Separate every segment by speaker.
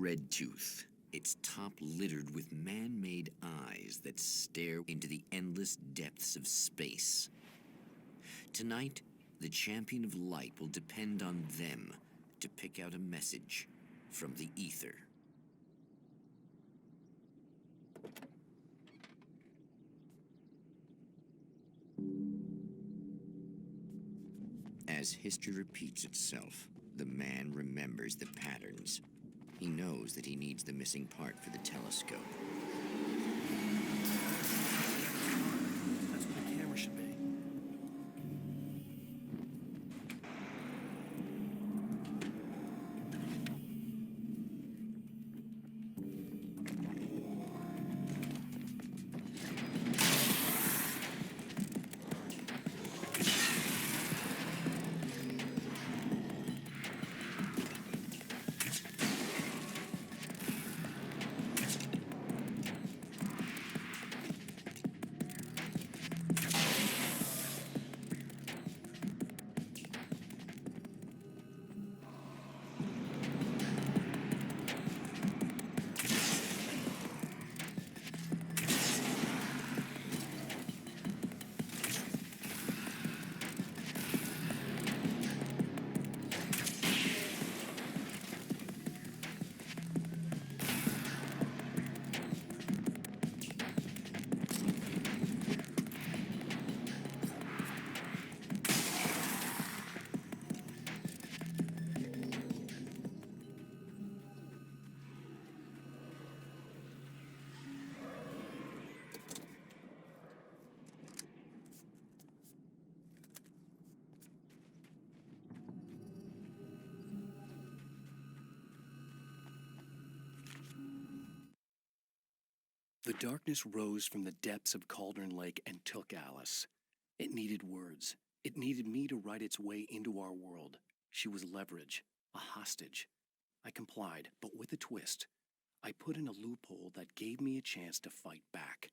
Speaker 1: red tooth, its top littered with man-made eyes that stare into the endless depths of space. Tonight, the champion of light will depend on them to pick out a message from the ether. As history repeats itself, the man remembers the patterns. He knows that he needs the missing part for the telescope.
Speaker 2: That's where the camera should be. The darkness rose from the depths of Cauldron Lake and took Alice. It needed words. It needed me to write its way into our world. She was leverage, a hostage. I complied, but with a twist. I put in a loophole that gave me a chance to fight back.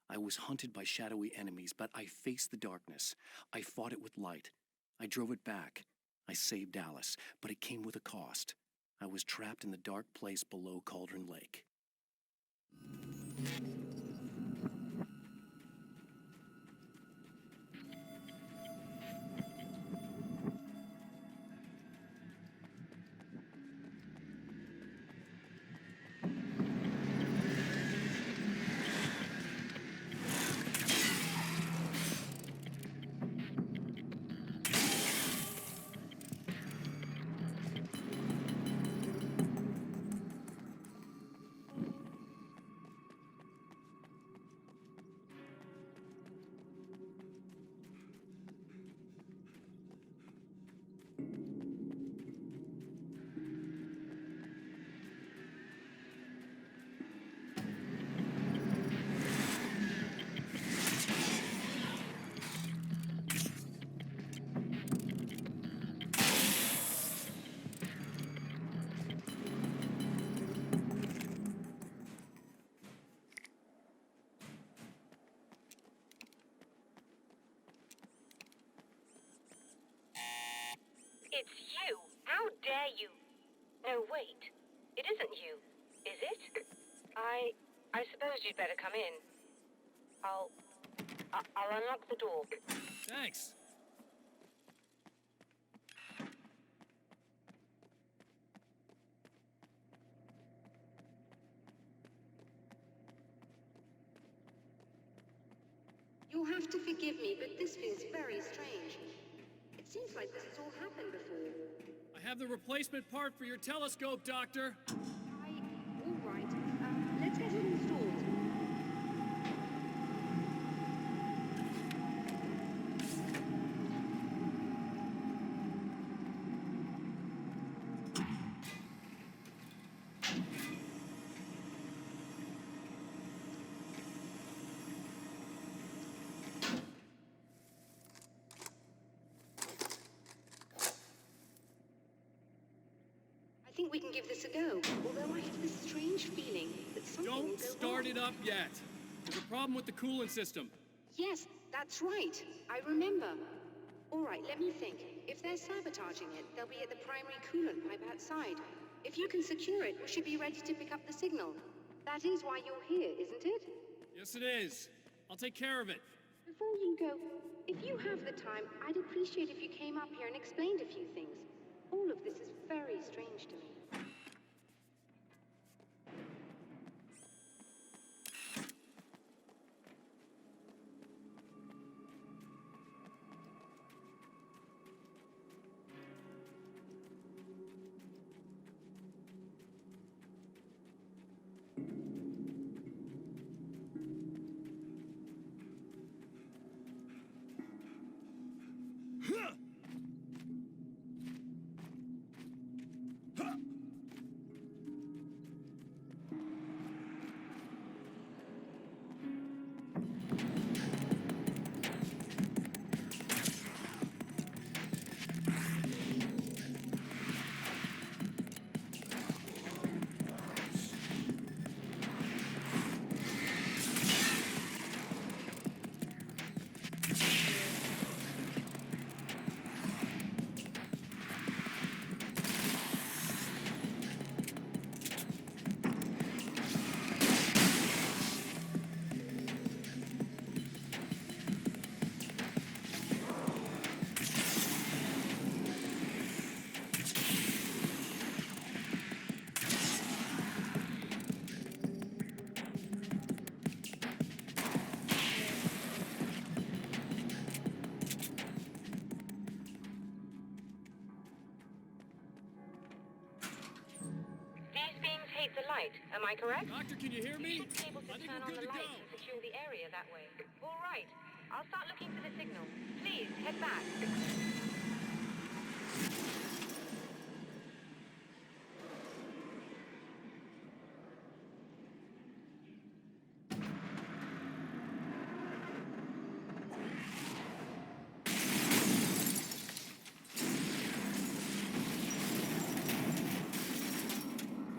Speaker 2: I was hunted by shadowy enemies, but I faced the darkness. I fought it with light. I drove it back. I saved Alice, but it came with a cost. I was trapped in the dark place below Cauldron Lake.
Speaker 3: It's you! How dare you! No, wait. It isn't you, is it? I suppose you'd better come in. I'll unlock the door.
Speaker 2: Thanks.
Speaker 4: You'll have to forgive me, but this feels very strange. It seems like this has all happened before.
Speaker 2: I have the replacement part for your telescope, Doctor.
Speaker 4: All right. Let's get it installed. I think we can give this a go, although I have this strange feeling that something will go
Speaker 2: Don't start
Speaker 4: wrong.
Speaker 2: it up yet. There's a problem with the coolant system.
Speaker 4: Yes, that's right. I remember. All right, let me think. If they're sabotaging it, they'll be at the primary coolant pipe outside. If you can secure it, we should be ready to pick up the signal. That is why you're here, isn't it?
Speaker 5: Yes, it is. I'll take care of it.
Speaker 4: Before you go, if you have the time, I'd appreciate if you came up here and explained a few things. All of this is very strange to me.
Speaker 3: The light, am I correct?
Speaker 5: Doctor, can you hear me?
Speaker 3: You should be able to
Speaker 5: I think
Speaker 3: turn
Speaker 5: we're
Speaker 3: on
Speaker 5: good
Speaker 3: the
Speaker 5: to
Speaker 3: light
Speaker 5: go.
Speaker 3: and secure the area that way. All right. I'll start looking for the signal. Please, head back.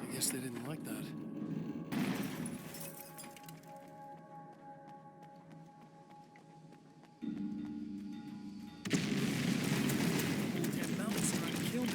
Speaker 2: I guess they didn't like that.
Speaker 5: Damn mountain's trying to kill me.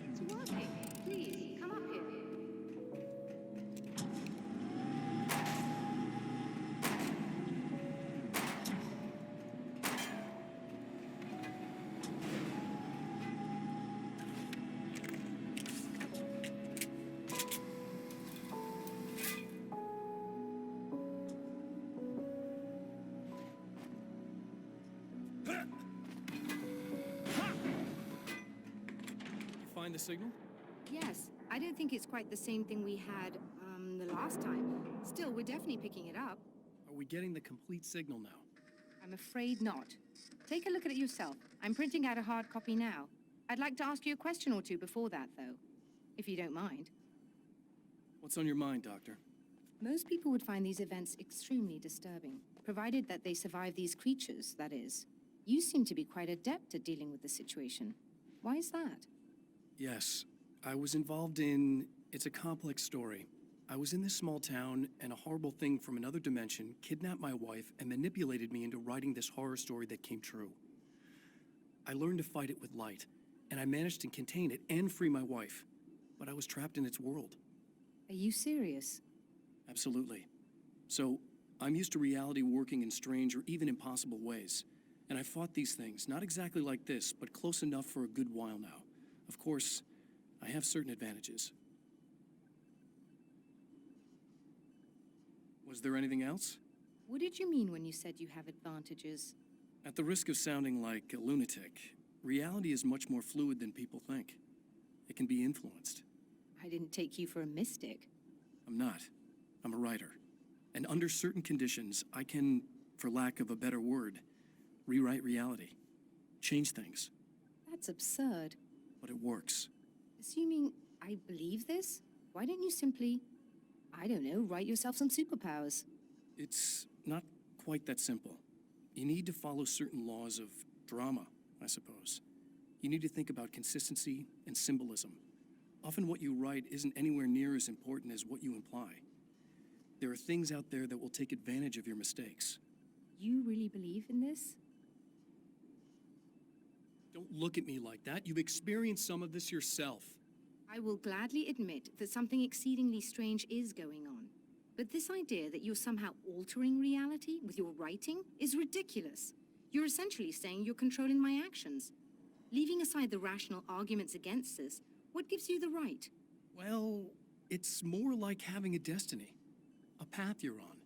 Speaker 4: It's working. Please, come up here.
Speaker 5: Find the signal?
Speaker 6: Yes, I don't think it's quite the same thing we had, the last time. Still, we're definitely picking it up.
Speaker 2: Are we getting the complete signal now?
Speaker 4: I'm afraid not. Take a look at it yourself. I'm printing out a hard copy now. I'd like to ask you a question or two before that, though, if you don't mind.
Speaker 2: What's on your mind, Doctor?
Speaker 4: Most people would find these events extremely disturbing, provided that they survive these creatures, that is. You seem to be quite adept at dealing with the situation. Why is that?
Speaker 2: Yes, I was involved in... It's a complex story. I was in this small town, and a horrible thing from another dimension kidnapped my wife and manipulated me into writing this horror story that came true. I learned to fight it with light, and I managed to contain it and free my wife. But I was trapped in its world.
Speaker 4: Are you serious?
Speaker 2: Absolutely. So, I'm used to reality working in strange or even impossible ways. And I fought these things, not exactly like this, but close enough for a good while now. Of course, I have certain advantages. Was there anything else?
Speaker 4: What did you mean when you said you have advantages?
Speaker 2: At the risk of sounding like a lunatic, reality is much more fluid than people think. It can be influenced.
Speaker 4: I didn't take you for a mystic.
Speaker 2: I'm not. I'm a writer. And under certain conditions, I can, for lack of a better word, rewrite reality. Change things.
Speaker 4: That's absurd.
Speaker 2: But it works.
Speaker 4: Assuming I believe this, why don't you simply, I don't know, write yourself some superpowers?
Speaker 2: It's not quite that simple. You need to follow certain laws of drama, I suppose. You need to think about consistency and symbolism. Often what you write isn't anywhere near as important as what you imply. There are things out there that will take advantage of your mistakes.
Speaker 4: You really believe in this?
Speaker 2: Don't look at me like that. You've experienced some of this yourself.
Speaker 4: I will gladly admit that something exceedingly strange is going on. But this idea that you're somehow altering reality with your writing is ridiculous. You're essentially saying you're controlling my actions. Leaving aside the rational arguments against this, what gives you the right?
Speaker 2: Well, it's more like having a destiny. A path you're on.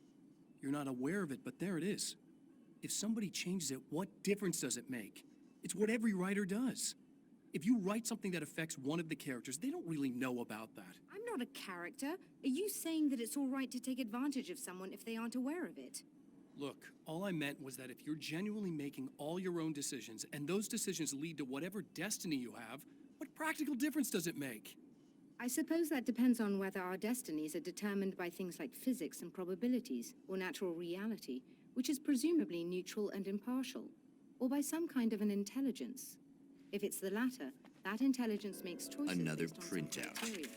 Speaker 2: You're not aware of it, but there it is. If somebody changes it, what difference does it make? It's what every writer does. If you write something that affects one of the characters, they don't really know about that.
Speaker 4: I'm not a character. Are you saying that it's all right to take advantage of someone if they aren't aware of it?
Speaker 2: Look, all I meant was that if you're genuinely making all your own decisions, and those decisions lead to whatever destiny you have, what practical difference does it make?
Speaker 4: I suppose that depends on whether our destinies are determined by things like physics and probabilities, or natural reality, which is presumably neutral and impartial, or by some kind of an intelligence. If it's the latter, that intelligence makes choices
Speaker 1: Another
Speaker 4: based on some
Speaker 1: printout.
Speaker 4: criteria.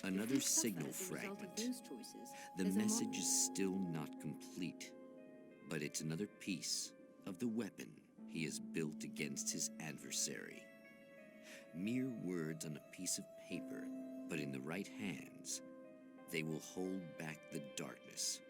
Speaker 1: Another
Speaker 4: If we suffer
Speaker 1: signal
Speaker 4: as a result of
Speaker 1: fragment.
Speaker 4: those choices,
Speaker 1: The
Speaker 4: there's a
Speaker 1: message is still not complete, but it's another piece of the weapon he has built against his adversary. Mere words on a piece of paper, but in the right hands, they will hold back the darkness